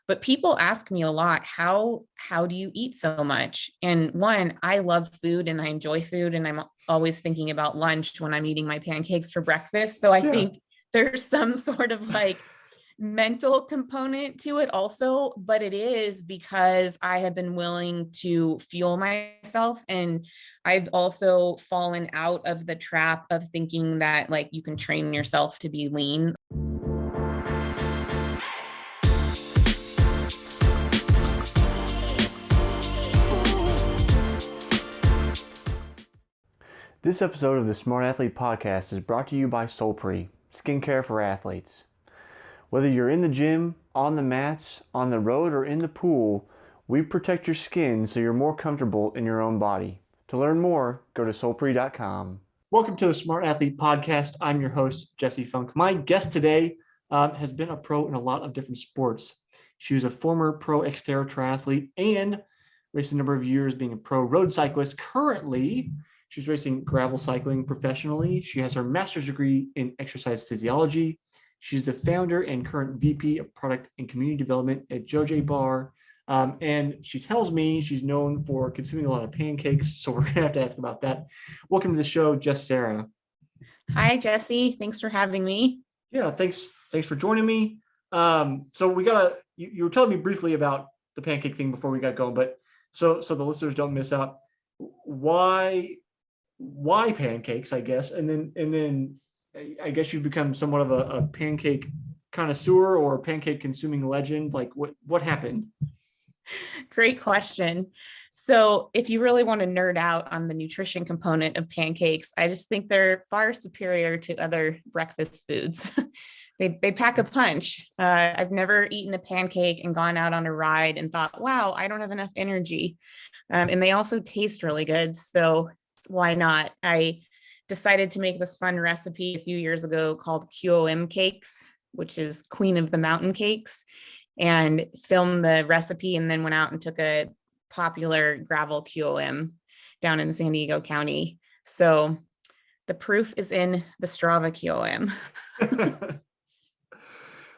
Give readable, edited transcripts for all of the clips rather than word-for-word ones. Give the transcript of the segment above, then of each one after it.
But people ask me a lot, how do you eat so much? And one, I love food and I enjoy food, and I'm always thinking about lunch when I'm eating my pancakes for breakfast. So I think there's some sort of like mental component to it also, but it is because I have been willing to fuel myself. And I've also fallen out of the trap of thinking that like you can train yourself to be lean. This episode of the Smart Athlete Podcast is brought to you by Solpre, skincare for athletes. Whether you're in the gym, on the mats, on the road, or in the pool, we protect your skin so you're more comfortable in your own body. To learn more, go to solpre.com. Welcome to the Smart Athlete Podcast. I'm your host, Jesse Funk. My guest today has been a pro in a lot of different sports. She was a former pro XTERRA triathlete and raced a number of years being a pro road cyclist. Currently, she's racing gravel cycling professionally. She has her master's degree in exercise physiology. She's the founder and current VP of Product and Community Development at JoJé Bar. And she tells me she's known for consuming a lot of pancakes, so we're going to have to ask about that. Welcome to the show, Jess Cerra. Hi, Jesse. Thanks for having me. Yeah, thanks for joining me. So we you were telling me briefly about the pancake thing before we got going, but so the listeners don't miss out. Why pancakes, I guess, and then I guess you've become somewhat of a pancake connoisseur or pancake consuming legend. Like what happened? Great question. So if you really want to nerd out on the nutrition component of pancakes, I just think they're far superior to other breakfast foods. They pack a punch. I've never eaten a pancake and gone out on a ride and thought, wow, I don't have enough energy. And they also taste really good. So why not? I decided to make this fun recipe a few years ago called QOM cakes, which is Queen of the Mountain Cakes, and filmed the recipe and then went out and took a popular gravel QOM down in San Diego County. So the proof is in the Strava QOM.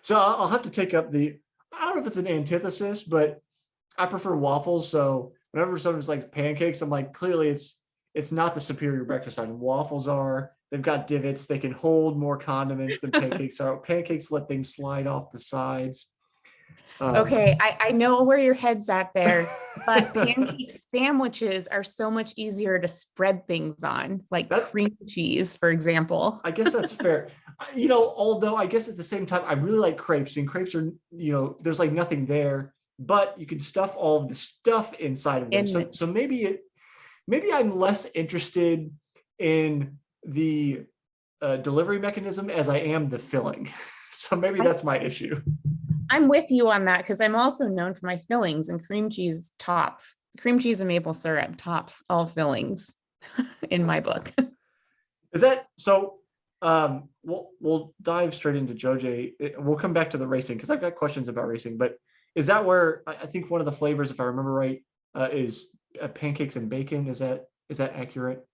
So I'll have to take up I don't know if it's an antithesis, but I prefer waffles. So whenever someone's like pancakes, I'm like, clearly it's not the superior breakfast item. Waffles they've got divots. They can hold more condiments than pancakes are. Pancakes let things slide off the sides. Okay, I know where your head's at there, but pancake sandwiches are so much easier to spread things on, like cream cheese, for example. I guess that's fair. Although I guess at the same time, I really like crepes, and crepes are, there's like nothing there, but you can stuff all of the stuff inside of them. So maybe I'm less interested in the delivery mechanism as I am the filling. So maybe that's my issue. I'm with you on that because I'm also known for my fillings, and cream cheese tops. Cream cheese and maple syrup tops all fillings in my book. Is that so? We'll dive straight into JoJé. We'll come back to the racing because I've got questions about racing. But is that where I think one of the flavors, if I remember right, is pancakes and bacon? Is that accurate?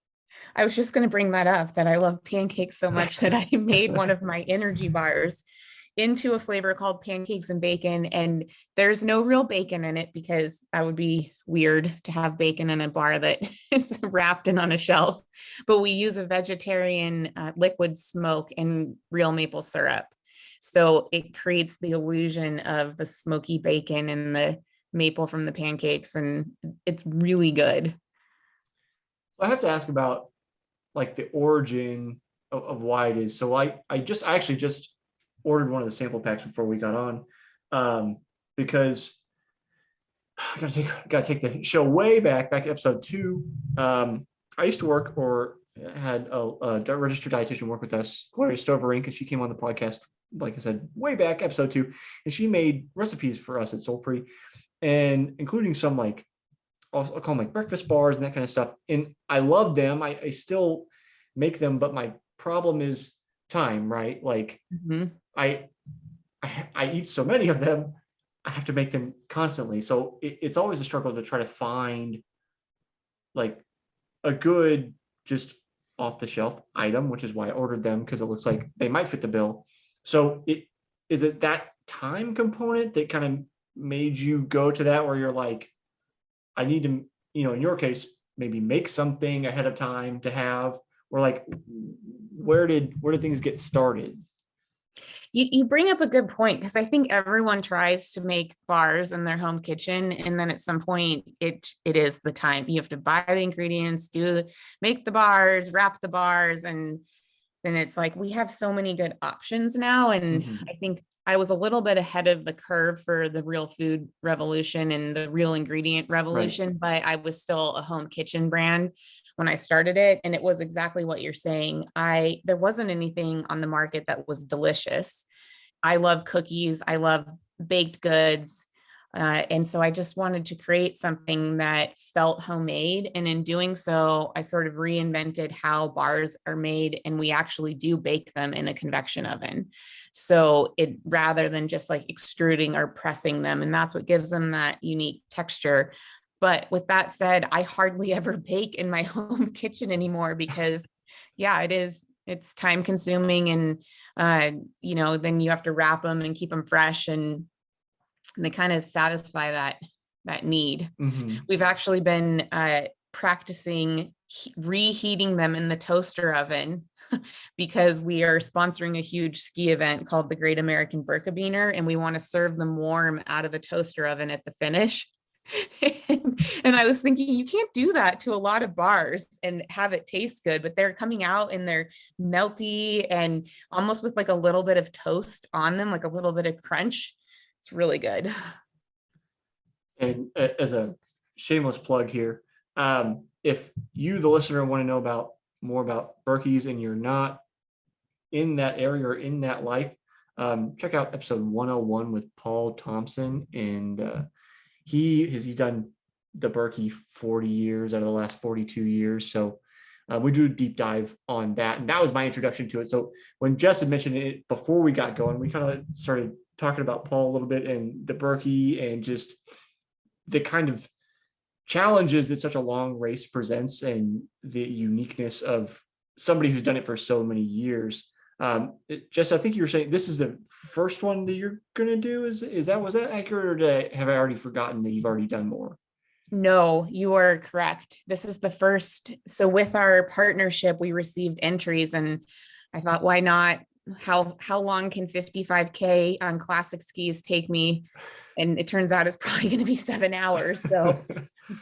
I was just going to bring that up, that I love pancakes so much that I made one of my energy bars into a flavor called pancakes and bacon. And there's no real bacon in it because that would be weird to have bacon in a bar that is wrapped in on a shelf. But we use a vegetarian liquid smoke and real maple syrup. So it creates the illusion of the smoky bacon and the maple from the pancakes. And it's really good. So I have to ask about like the origin of why it is. So I actually just ordered one of the sample packs before we got on, because I gotta take the show way back episode 2. I used to work or had a registered dietitian work with us, Gloria Stoverink, and she came on the podcast, like I said, way back episode 2, and she made recipes for us at Solpre, and including some like I'll call them like breakfast bars and that kind of stuff. And I love them. I still make them, but my problem is time, right? Like I eat so many of them, I have to make them constantly. So it's always a struggle to try to find like a good, just off the shelf item, which is why I ordered them, because it looks like they might fit the bill. So is it that time component that kind of made you go to that, where you're like, I need to, in your case, maybe make something ahead of time to have, or like, where did things get started? You bring up a good point, because I think everyone tries to make bars in their home kitchen, and then at some point it is the time you have to buy the ingredients, make the bars, wrap the bars, and then it's like we have so many good options now. And Mhm. I think I was a little bit ahead of the curve for the real food revolution and the real ingredient Right. revolution, but I was still a home kitchen brand when I started it. And it was exactly what you're saying. There wasn't anything on the market that was delicious. I love cookies. I love baked goods. And so I just wanted to create something that felt homemade. And in doing so, I sort of reinvented how bars are made. And we actually do bake them in a convection oven. So it, rather than just like extruding or pressing them, and that's what gives them that unique texture. But with that said, I hardly ever bake in my home kitchen anymore, because yeah, it's time consuming. And then you have to wrap them and keep them fresh, and they kind of satisfy that need. Mhm. We've actually been practicing reheating them in the toaster oven because we are sponsoring a huge ski event called the Great American Birkie, and we want to serve them warm out of the toaster oven at the finish. And I was thinking, you can't do that to a lot of bars and have it taste good, but they're coming out and they're melty and almost with like a little bit of toast on them, like a little bit of crunch. It's really good. And as a shameless plug here, if you, the listener, want to know about more about Berkey's and you're not in that area or in that life, check out episode 101 with Paul Thompson. And he's done the Birkie 40 years out of the last 42 years. So we do a deep dive on that. And that was my introduction to it. So when Jess had mentioned it before we got going, we kind of started talking about Paul a little bit and the Birkie and just the kind of challenges that such a long race presents and the uniqueness of somebody who's done it for so many years. Jess, I think you were saying this is the first one that you're going to do. Was that accurate, or have I already forgotten that you've already done more? No, you are correct. This is the first. So with our partnership, we received entries, and I thought, why not? How long can 55K on classic skis take me? And it turns out it's probably going to be 7 hours. So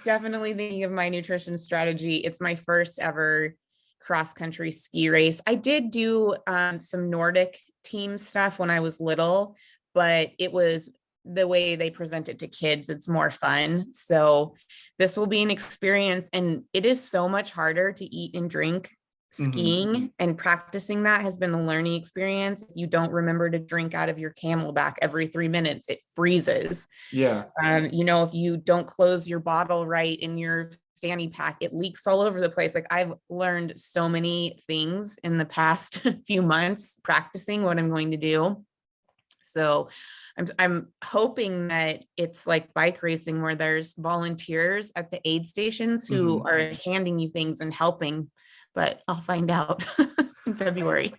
definitely thinking of my nutrition strategy. It's my first ever cross country ski race. I did do some Nordic team stuff when I was little, but it was the way they present it to kids. It's more fun. So this will be an experience, and it is so much harder to eat and drink Mhm. skiing, and practicing that has been a learning experience. If you don't remember to drink out of your Camelback every 3 minutes, it freezes. Yeah. If you don't close your bottle right in your fanny pack, it leaks all over the place. Like, I've learned so many things in the past few months practicing what I'm going to do. So I'm hoping that it's like bike racing, where there's volunteers at the aid stations who Mhm. are handing you things and helping, but I'll find out in February.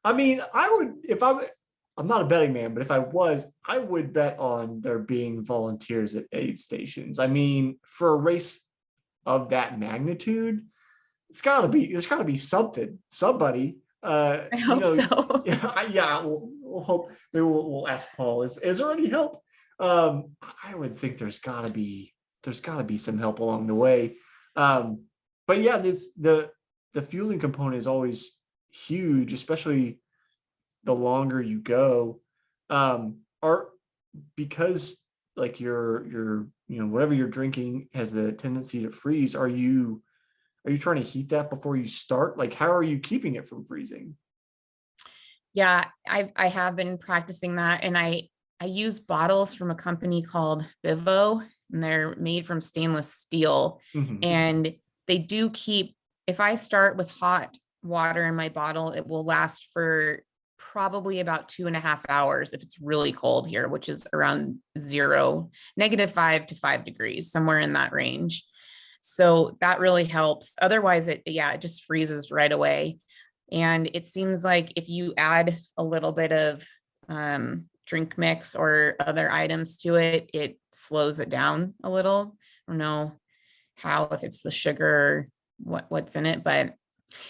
I mean, I would, if I'm not a betting man, but if I was, I would bet on there being volunteers at aid stations. I mean, for a race of that magnitude, there's gotta be somebody, I hope so. yeah, we'll hope, maybe we'll ask Paul, is there any help? I would think there's gotta be some help along the way. Um, but yeah, the fueling component is always huge, especially the longer you go. Are because like your whatever you're drinking has the tendency to freeze. Are you trying to heat that before you start? Like, how are you keeping it from freezing? Yeah, I have been practicing that, and I use bottles from a company called Vivo, and they're made from stainless steel, Mhm. and they do keep. If I start with hot water in my bottle, it will last for probably about 2.5 hours if it's really cold here, which is around zero, -5 to 5 degrees, somewhere in that range. So that really helps. Otherwise, it just freezes right away. And it seems like if you add a little bit of drink mix or other items to it, it slows it down a little. I don't know how, if it's the sugar or what's in it, but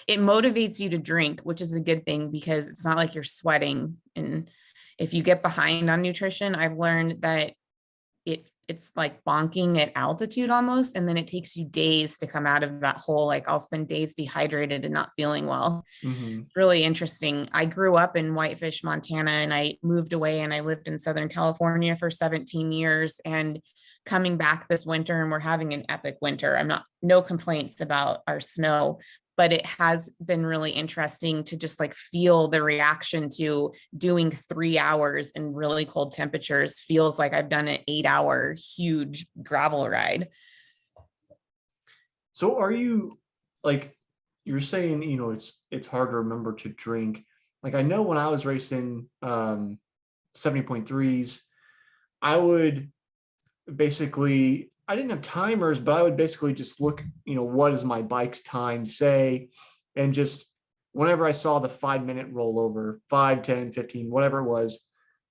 it motivates you to drink, which is a good thing because it's not like you're sweating. And if you get behind on nutrition, I've learned that it's like bonking at altitude almost, and then it takes you days to come out of that hole. Like I'll spend days dehydrated and not feeling well. Mm-hmm. Really interesting. I grew up in Whitefish, Montana, and I moved away and I lived in Southern California for 17 years. And coming back this winter, and we're having an epic winter. No complaints about our snow, but it has been really interesting to just like feel the reaction to doing 3 hours in really cold temperatures. Feels like I've done an 8-hour huge gravel ride. So are you, like, you're saying, it's hard to remember to drink. Like, I know when I was racing 70.3s, I would basically, I didn't have timers, but I would basically just look, what does my bike's time say? And just whenever I saw the 5-minute rollover, 5, 10, 15, whatever it was,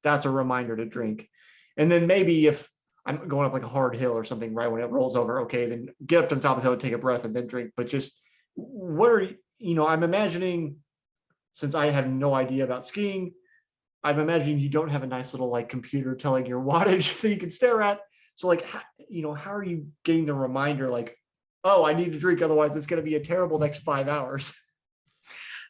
that's a reminder to drink. And then maybe if I'm going up like a hard hill or something, right when it rolls over, okay, then get up to the top of the hill, take a breath, and then drink. But just I'm imagining, since I have no idea about skiing, I'm imagining you don't have a nice little like computer telling your wattage that you can stare at. So like, how are you getting the reminder like, oh, I need to drink, otherwise it's going to be a terrible next 5 hours?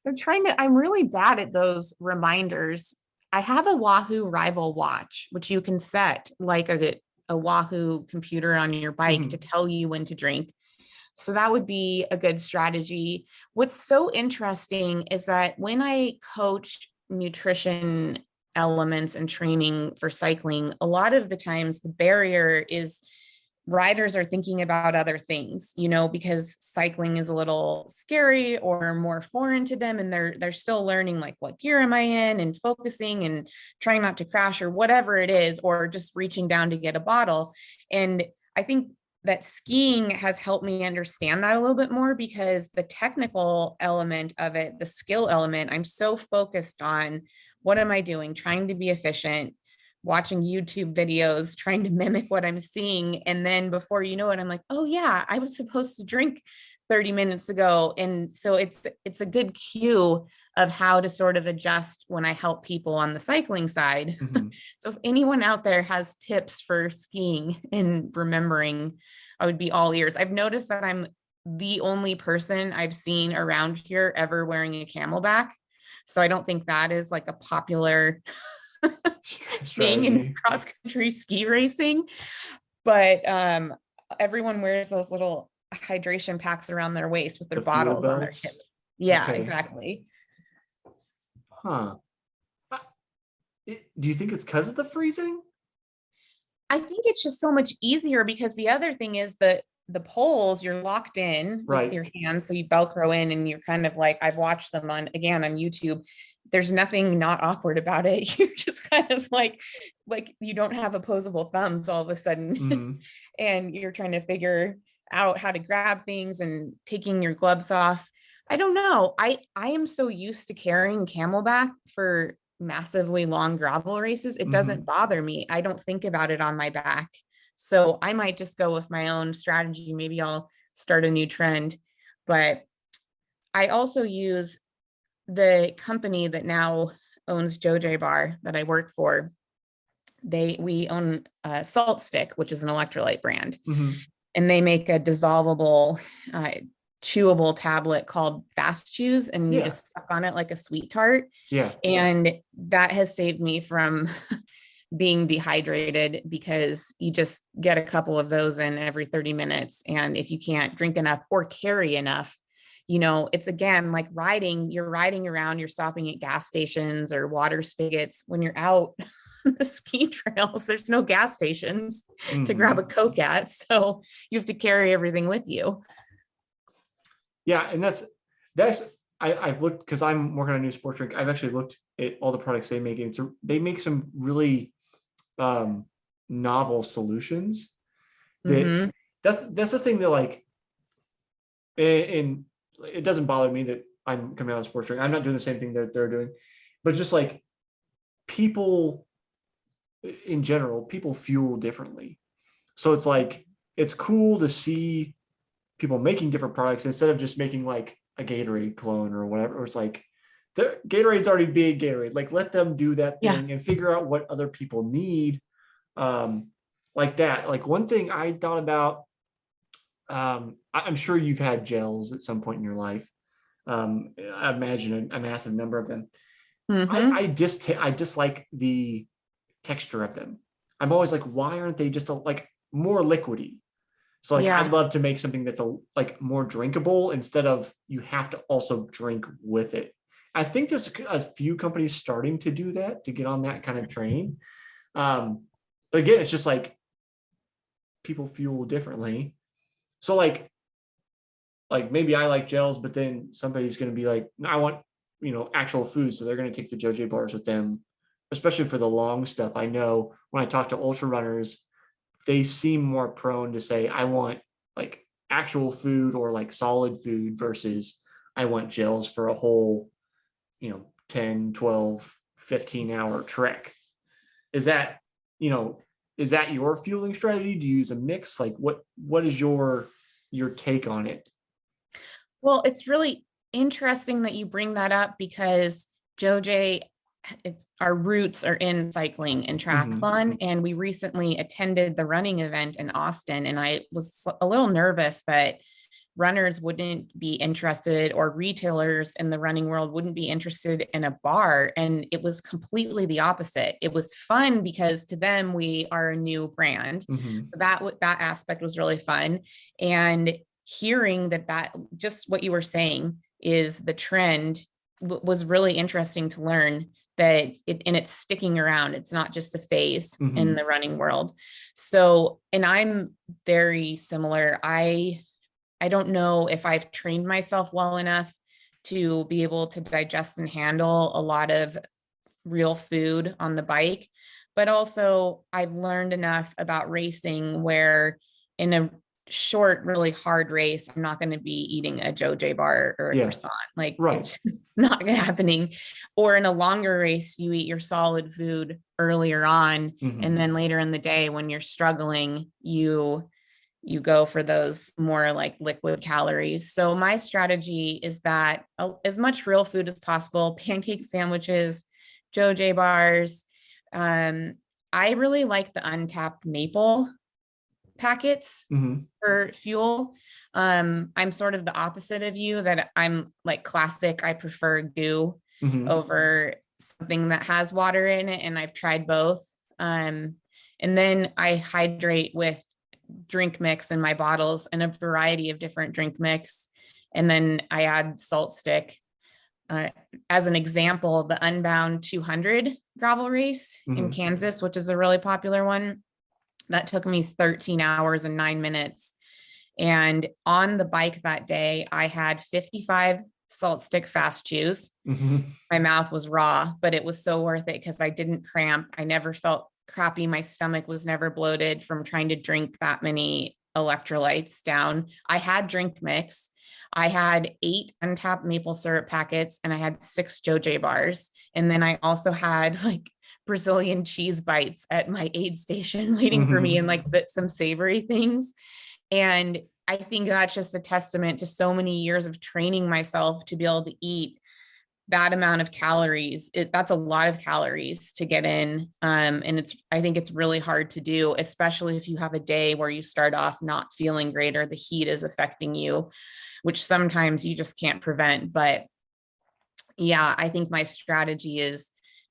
I'm really bad at those reminders. I have a Wahoo Rival watch, which you can set like a Wahoo computer on your bike to tell you when to drink. So that would be a good strategy. What's so interesting is that when I coach nutrition elements and training for cycling, a lot of the times the barrier is riders are thinking about other things, because cycling is a little scary or more foreign to them. And they're still learning like, what gear am I in, and focusing and trying not to crash or whatever it is, or just reaching down to get a bottle. And I think that skiing has helped me understand that a little bit more, because the technical element of it, the skill element, I'm so focused on what am I doing, trying to be efficient, watching YouTube videos, trying to mimic what I'm seeing. And then before you know it, I'm like, oh yeah, I was supposed to drink 30 minutes ago. And so it's a good cue of how to sort of adjust when I help people on the cycling side. So if anyone out there has tips for skiing and remembering, I would be all ears. I've noticed that I'm the only person I've seen around here ever wearing a camelback. So I don't think that is like a popular thing in cross-country ski racing, but everyone wears those little hydration packs around their waist with their bottles on their hips. Yeah, okay. Exactly. Do you think it's because of the freezing? I think it's just so much easier, because the other thing is that the poles, you're locked in with your hands. So you Velcro in, and you're kind of like, I've watched them on YouTube. There's nothing not awkward about it. You're just kind of like you don't have opposable thumbs all of a sudden. And you're trying to figure out how to grab things and taking your gloves off. I don't know. I am so used to carrying camelback for massively long gravel races. It doesn't bother me. I don't think about it on my back. So I might just go with my own strategy. Maybe I'll start a new trend. But I also use the company that now owns JoJé Bar that I work for. We own Salt Stick, which is an electrolyte brand. And they make a dissolvable, chewable tablet called Fast Chews, and you just suck on it like a sweet tart. And that has saved me from being dehydrated, because you just get a couple of those in every 30 minutes. And if you can't drink enough or carry enough, it's again, like you're riding around, you're stopping at gas stations or water spigots. When you're out the ski trails, there's no gas stations to grab a Coke at. So you have to carry everything with you. Yeah. And I've looked, because I'm working on a new sports drink. I've actually looked at all the products they make, and they make some really novel solutions. That's the thing that, like, and it doesn't bother me that I'm coming out of sports drink. I'm not doing the same thing that they're doing, but just like people in general, people fuel differently. So it's like, it's cool to see people making different products instead of just making like a Gatorade clone or whatever. Or it's like, Gatorade's already big Gatorade. Like, let them do that Yeah. thing and figure out what other people need. Like that. Like, one thing I thought about, I'm sure you've had gels at some point in your life. I imagine a massive number of them. Hmm. I dislike the texture of them. I'm always like, why aren't they just like more liquidy? So like, Yeah. I'd love to make something that's like more drinkable instead of you have to also drink with it. I think there's a few companies starting to do that, to get on that kind of train. But again, it's just like, people fuel differently. So like maybe I like gels, but then somebody's going to be like, no, I want, actual food. So they're going to take the JoJé bars with them, especially for the long stuff. I know when I talk to ultra runners, they seem more prone to say, I want like actual food or like solid food versus I want gels for a whole, 10, 12, 15-hour trek. Is that, you know, is that your fueling strategy? Do you use a mix? Like, what is your take on it? Well, it's really interesting that you bring that up because JoJé, it's our roots are in cycling and Mm-hmm. triathlon. And we recently attended the running event in Austin. And I was a little nervous that runners wouldn't be interested, or retailers in the running world wouldn't be interested in a bar. And it was completely the opposite. It was fun because to them, we are a new brand. Mm-hmm. So that aspect was really fun. And hearing that just what you were saying is the trend was really interesting to learn that it's sticking around. It's not just a phase in Mm-hmm. the running world. So, and I'm very similar. I don't know if I've trained myself well enough to be able to digest and handle a lot of real food on the bike. But also, I've learned enough about racing where in a short, really hard race, I'm not going to be eating a JoJé bar or a Yeah. croissant. Like, Right. it's just not going to happening. Or in a longer race, you eat your solid food earlier on, Mm-hmm. and then later in the day when you're struggling, you go for those more like liquid calories. So my strategy is that as much real food as possible, pancake sandwiches, JoJé bars. Um, I really like the untapped maple packets Mm-hmm. for fuel. I'm sort of the opposite of you, that I'm like classic. I prefer goo Mm-hmm. over something that has water in it, and I've tried both. And then I hydrate with drink mix in my bottles and a variety of different drink mix. And then I add salt stick. Uh, as an example, the Unbound 200 gravel race in Mm-hmm. Kansas, which is a really popular one, that took me 13 hours and 9 minutes. And on the bike that day, I had 55 salt stick fast chews. Mm-hmm. My mouth was raw, but it was so worth it because I didn't cramp. I never felt crappy. My stomach was never bloated from trying to drink that many electrolytes down. I had drink mix. I had 8 untapped maple syrup packets and I had 6 JoJé bars. And then I also had like Brazilian cheese bites at my aid station waiting for me, Mm-hmm. and like some savory things. And I think that's just a testament to so many years of training myself to be able to eat that amount of calories. That's a lot of calories to get in. And I think it's really hard to do, especially if you have a day where you start off not feeling great or the heat is affecting you, which sometimes you just can't prevent. But yeah, I think my strategy is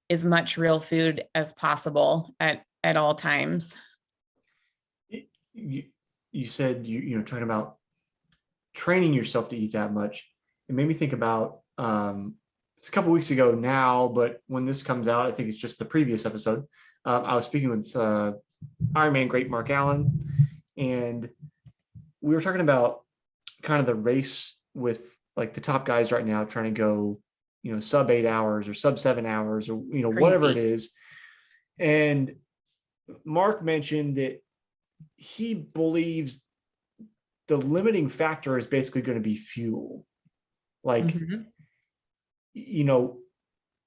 as much real food as possible at all times. You, you said talking about training yourself to eat that much. It made me think about, it's a couple weeks ago now, but when this comes out, I think it's just the previous episode. I was speaking with Ironman great Mark Allen, and we were talking about kind of the race with like the top guys right now trying to go, sub 8 hours or sub 7 hours or whatever it Crazy. is. And Mark mentioned that he believes the limiting factor is basically going to be fuel. Like, Mhm.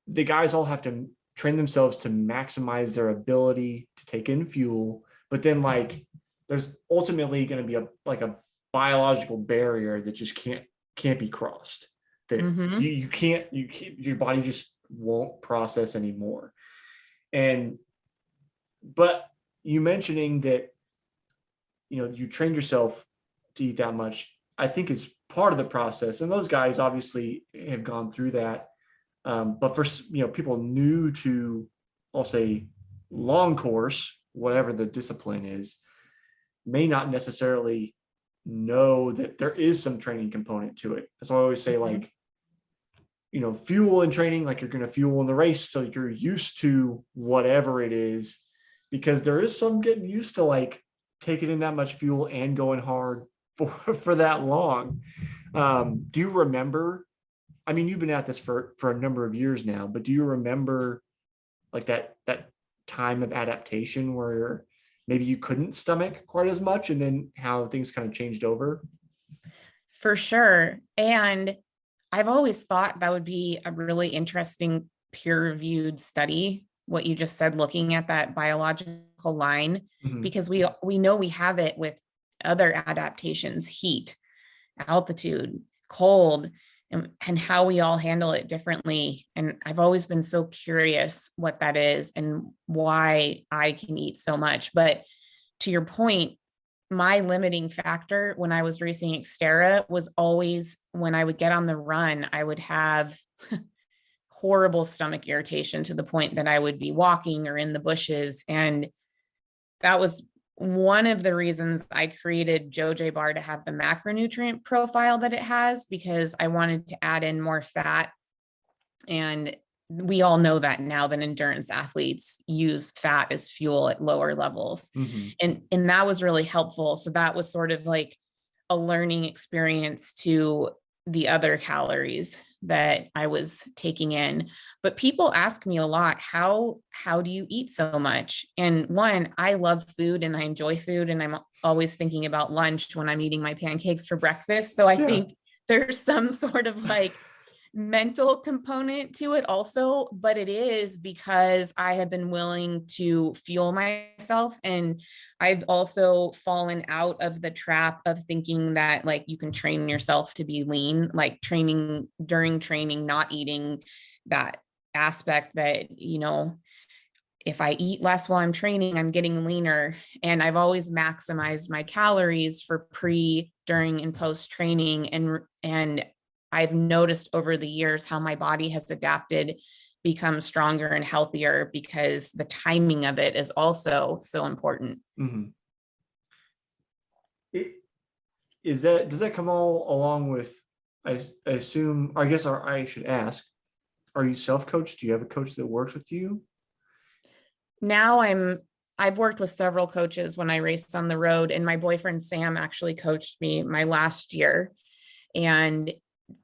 the guys all have to train themselves to maximize their ability to take in fuel, but then like there's ultimately going to be a biological barrier that just can't be crossed, that you can't your body just won't process anymore. And but you mentioning that you trained yourself to eat that much, I think is part of the process, and those guys obviously have gone through that. But for people new to, I'll say, long course, whatever the discipline is, may not necessarily know that there is some training component to it. So I always say, like, fuel in training, like you're going to fuel in the race, so you're used to whatever it is, because there is some getting used to like taking in that much fuel and going hard for that long. Do you remember? I mean, you've been at this for a number of years now, but do you remember like that time of adaptation where maybe you couldn't stomach quite as much, and then how things kind of changed over? For sure. And I've always thought that would be a really interesting peer-reviewed study, what you just said, looking at that biological line, because we know we have it with other adaptations, heat, altitude, cold, and how we all handle it differently. And I've always been so curious what that is and why I can eat so much. But to your point, my limiting factor when I was racing XTERRA was always when I would get on the run, I would have horrible stomach irritation to the point that I would be walking or in the bushes. And that was one of the reasons I created JoJé Bar, to have the macronutrient profile that it has, because I wanted to add in more fat. And we all know that now that endurance athletes use fat as fuel at lower levels. And that was really helpful. So that was sort of like a learning experience to the other calories that I was taking in. But people ask me a lot, how do you eat so much? And one, I love food and I enjoy food, and I'm always thinking about lunch when I'm eating my pancakes for breakfast. So I think there's some sort of like mental component to it also, but it is because I have been willing to fuel myself. And I've also fallen out of the trap of thinking that like you can train yourself to be lean, like training during training, not eating, that aspect that, if I eat less while I'm training, I'm getting leaner. And I've always maximized my calories for pre, during, and post training. And I've noticed over the years how my body has adapted, become stronger and healthier, because the timing of it is also so important. Does that come all along with, I assume, or I guess I should ask, are you self-coached? Do you have a coach that works with you? Now I've worked with several coaches when I raced on the road, and my boyfriend Sam actually coached me my last year. And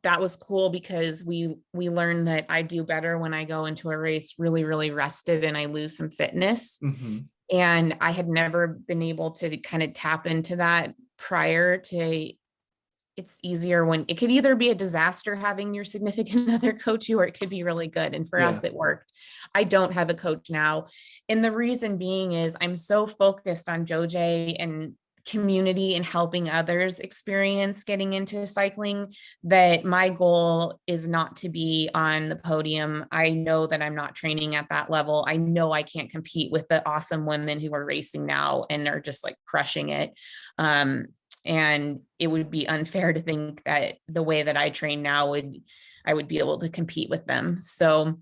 that was cool because we learned that I do better when I go into a race really, really rested and I lose some fitness. And I had never been able to kind of tap into that prior to. It's easier when it could either be a disaster having your significant other coach you, or it could be really good. And for us, it worked. I don't have a coach now. And the reason being is I'm so focused on JoJé and community and helping others experience getting into cycling, that my goal is not to be on the podium. I know that I'm not training at that level. I know I can't compete with the awesome women who are racing now and they're just like crushing it. And it would be unfair to think that the way that I train now I would be able to compete with them. So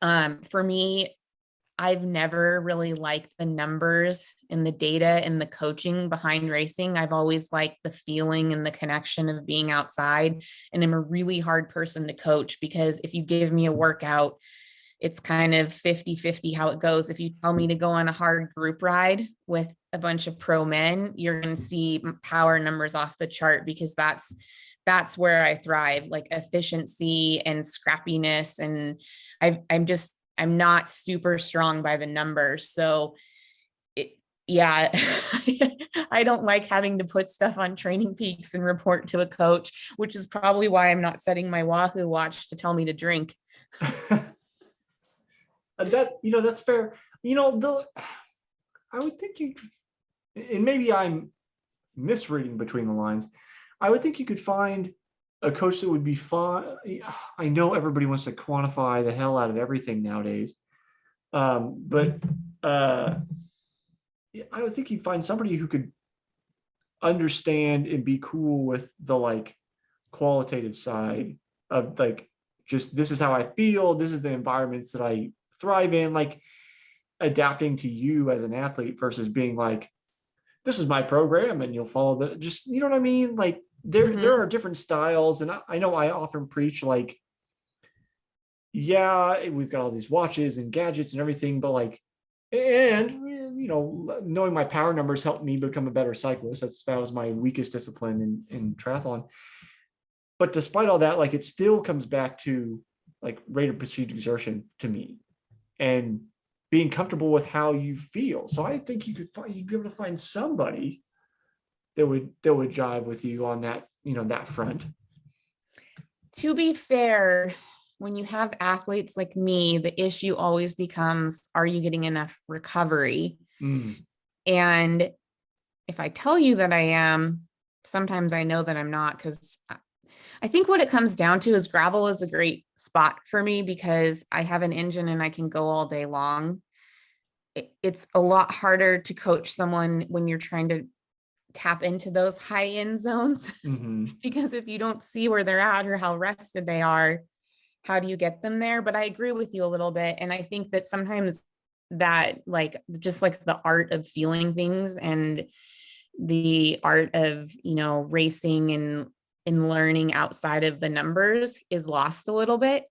for me, I've never really liked the numbers and the data and the coaching behind racing. I've always liked the feeling and the connection of being outside. And I'm a really hard person to coach, because if you give me a workout, it's kind of 50-50 how it goes. If you tell me to go on a hard group ride with a bunch of pro men, you're going to see power numbers off the chart, because that's where I thrive, like efficiency and scrappiness. And I'm not super strong by the numbers. So I don't like having to put stuff on Training Peaks and report to a coach, which is probably why I'm not setting my Wahoo watch to tell me to drink. that's fair. I would think and maybe I'm misreading between the lines. I would think you could find a coach that would be fun. I know everybody wants to quantify the hell out of everything nowadays. But I would think you'd find somebody who could understand and be cool with the like qualitative side of like, just this is how I feel. This is the environments that I thrive in, like adapting to you as an athlete versus being like, this is my program and you'll follow the, just, you know what I mean? Like there are different styles. And I know I often preach like, yeah, we've got all these watches and gadgets and everything, but like, and knowing my power numbers helped me become a better cyclist. That was my weakest discipline in triathlon. But despite all that, like it still comes back to like rate of perceived exertion to me and being comfortable with how you feel. So I think you'd be able to find somebody that would jive with you on that, that front. To be fair, when you have athletes like me, the issue always becomes, are you getting enough recovery? And if I tell you that I am, sometimes I know that I'm not, because I think what it comes down to is gravel is a great spot for me because I have an engine and I can go all day long. It's a lot harder to coach someone when you're trying to tap into those high end zones because if you don't see where they're at or how rested they are, how do you get them there? But I agree with you a little bit. And I think that sometimes that like, just like the art of feeling things and the art of, racing and learning outside of the numbers is lost a little bit.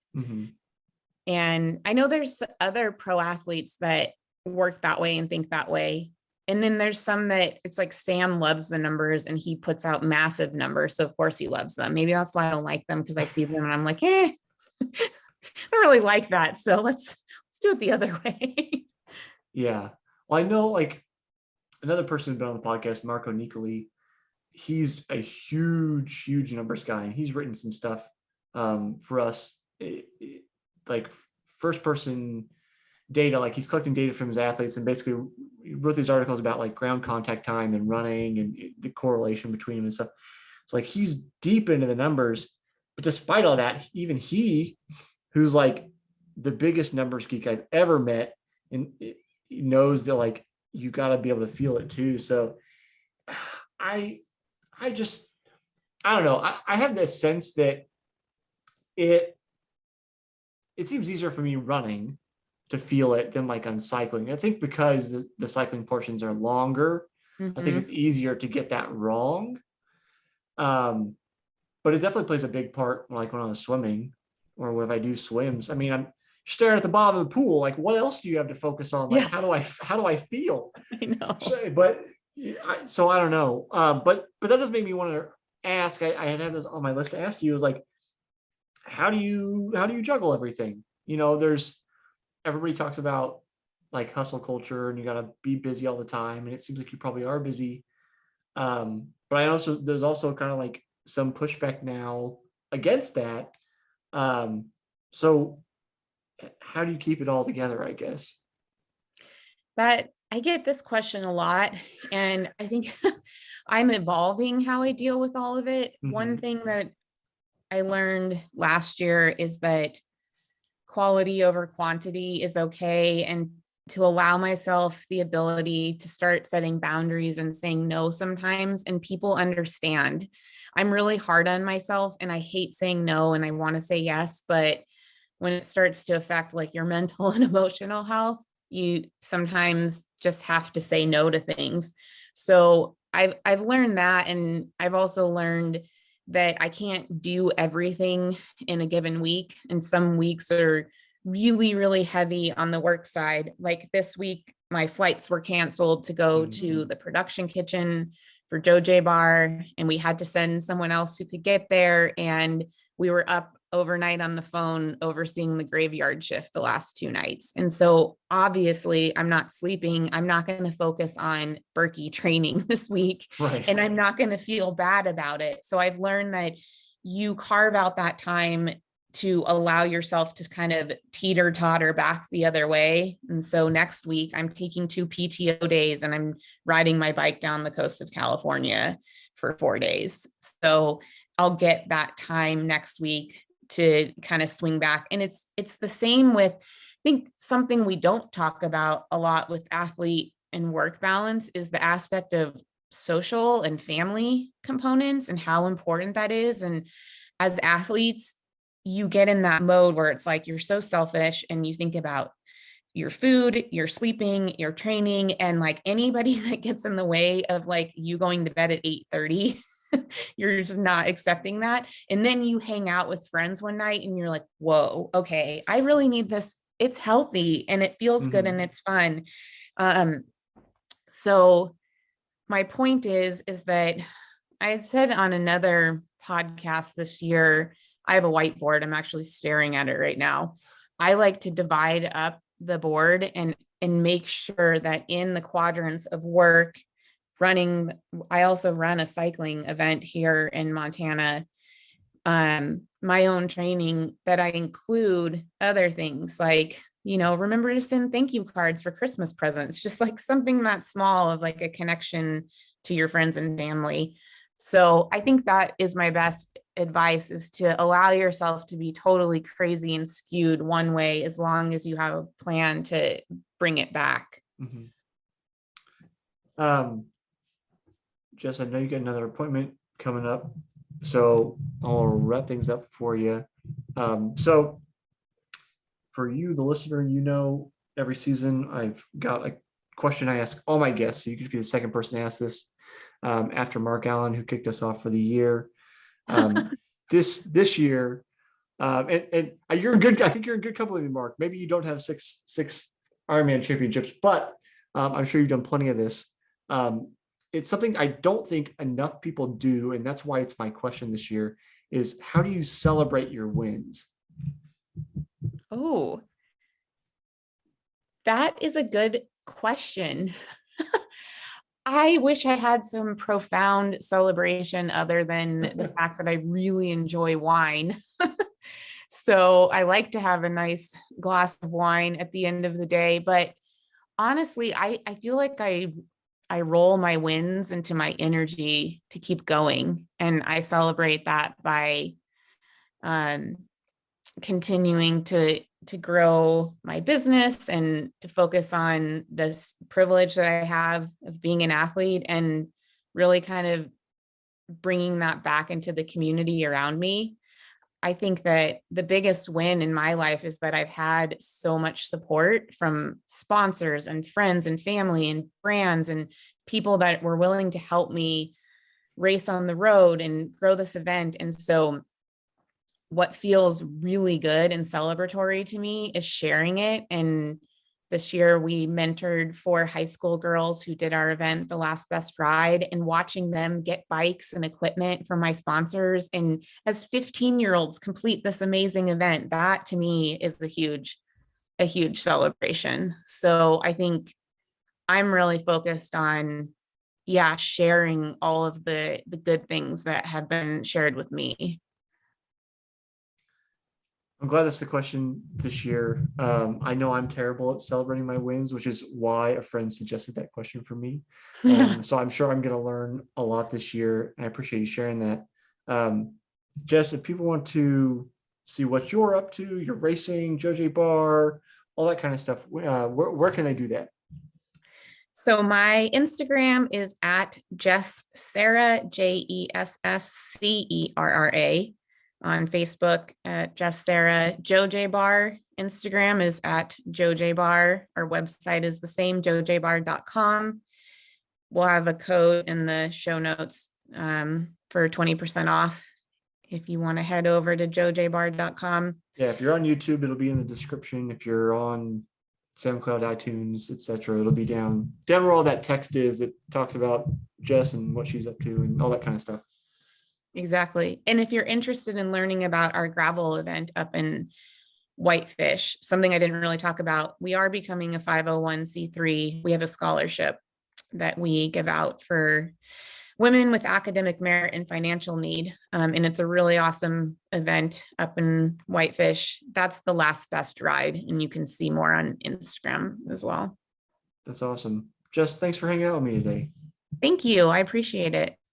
And I know there's other pro athletes that work that way and think that way. And then there's some that it's like Sam loves the numbers and he puts out massive numbers. So of course he loves them. Maybe that's why I don't like them, because I see them and I'm like, I don't really like that. So let's do it the other way. Yeah. Well, I know like another person who's been on the podcast, Marco Nicoli, he's a huge numbers guy, and he's written some stuff for us, like first person data, like he's collecting data from his athletes and basically wrote these articles about like ground contact time and running and the correlation between them and stuff. So like he's deep into the numbers, but despite all that, even he, who's like the biggest numbers geek I've ever met, and he knows that like you got to be able to feel it too. So I don't know. I have this sense that it seems easier for me running to feel it than like on cycling. I think because the cycling portions are longer, I think it's easier to get that wrong. But it definitely plays a big part, like when I was swimming or if I do swims. I mean, I'm staring at the bottom of the pool. Like, what else do you have to focus on? Like, how do I feel? I know. So I don't know. But that does make me want to ask. I had this on my list to ask you, is like, how do you juggle everything? There's, everybody talks about like hustle culture and you got to be busy all the time. And it seems like you probably are busy. But there's also kind of like some pushback now against that. So how do you keep it all together, I guess? That I get this question a lot, and I think I'm evolving how I deal with all of it. One thing that I learned last year is that quality over quantity is okay, and to allow myself the ability to start setting boundaries and saying no sometimes, and people understand. I'm really hard on myself and I hate saying no and I want to say yes, but when it starts to affect like your mental and emotional health, you sometimes just have to say no to things. So I've learned that, and I've also learned that I can't do everything in a given week, and some weeks are really, really heavy on the work side. Like this week, my flights were canceled to go to the production kitchen for JoJé Bar, and we had to send someone else who could get there. And we were up overnight on the phone overseeing the graveyard shift the last 2 nights. And so obviously I'm not sleeping. I'm not going to focus on Birkie training this week, right, and I'm not going to feel bad about it. So I've learned that you carve out that time to allow yourself to kind of teeter totter back the other way. And so next week I'm taking 2 PTO days and I'm riding my bike down the coast of California for 4 days. So I'll get that time next week to kind of swing back. And it's the same with, I think something we don't talk about a lot with athlete and work balance is the aspect of social and family components and how important that is. And as athletes, you get in that mode where it's like you're so selfish and you think about your food, your sleeping, your training, and like anybody that gets in the way of like you going to bed at 8:30, you're just not accepting that. And then you hang out with friends one night and you're like, whoa, okay, I really need this. It's healthy and it feels good and it's fun. So my point is that I said on another podcast this year, I have a whiteboard. I'm actually staring at it right now. I like to divide up the board and make sure that in the quadrants of work, running, I also run a cycling event here in Montana, my own training, that I include other things like, remember to send thank you cards for Christmas presents, just like something that small of like a connection to your friends and family. So I think that is my best advice, is to allow yourself to be totally crazy and skewed one way, as long as you have a plan to bring it back. Jess, I know you got another appointment coming up, so I'll wrap things up for you. So for you, the listener, every season I've got a question I ask all my guests. So you could be the second person to ask this, after Mark Allen, who kicked us off for the year. This year, and you're in good. I think you're in good company, Mark. Maybe you don't have six Ironman championships, but I'm sure you've done plenty of this. It's something I don't think enough people do, and that's why it's my question this year: is how do you celebrate your wins? Oh, that is a good question. I wish I had some profound celebration other than the fact that I really enjoy wine. So I like to have a nice glass of wine at the end of the day. But honestly, I feel like I roll my wins into my energy to keep going. And I celebrate that by continuing to grow my business and to focus on this privilege that I have of being an athlete, and really kind of bringing that back into the community around me. I think that the biggest win in my life is that I've had so much support from sponsors and friends and family and brands and people that were willing to help me race on the road and grow this event. And so what feels really good and celebratory to me is sharing it. And this year we mentored 4 high school girls who did our event, The Last Best Ride, and watching them get bikes and equipment from my sponsors, and as 15-year-olds complete this amazing event, that to me is a huge celebration. So I think I'm really focused on, sharing all of the good things that have been shared with me. I'm glad that's the question this year. I know I'm terrible at celebrating my wins, which is why a friend suggested that question for me. So I'm sure I'm going to learn a lot this year. I appreciate you sharing that. Jess, if people want to see what you're up to, your racing, JoJé Bar, all that kind of stuff, where can they do that? So my Instagram is at Jess Cerra, JessCerra. On Facebook at Jess Cerra. JoJé Bar Instagram is at JoJé Bar. Our website is the same, jojbar.com. We'll have a code in the show notes for 20% off if you want to head over to jojbar.com. Yeah, if you're on YouTube, it'll be in the description. If you're on SoundCloud, iTunes, etc., it'll be down where all that text is that talks about Jess and what she's up to and all that kind of stuff. Exactly. And if you're interested in learning about our gravel event up in Whitefish, something I didn't really talk about, we are becoming a 501c3. We have a scholarship that we give out for women with academic merit and financial need. And it's a really awesome event up in Whitefish. That's the last best ride. And you can see more on Instagram as well. That's awesome. Jess, thanks for hanging out with me today. Thank you. I appreciate it.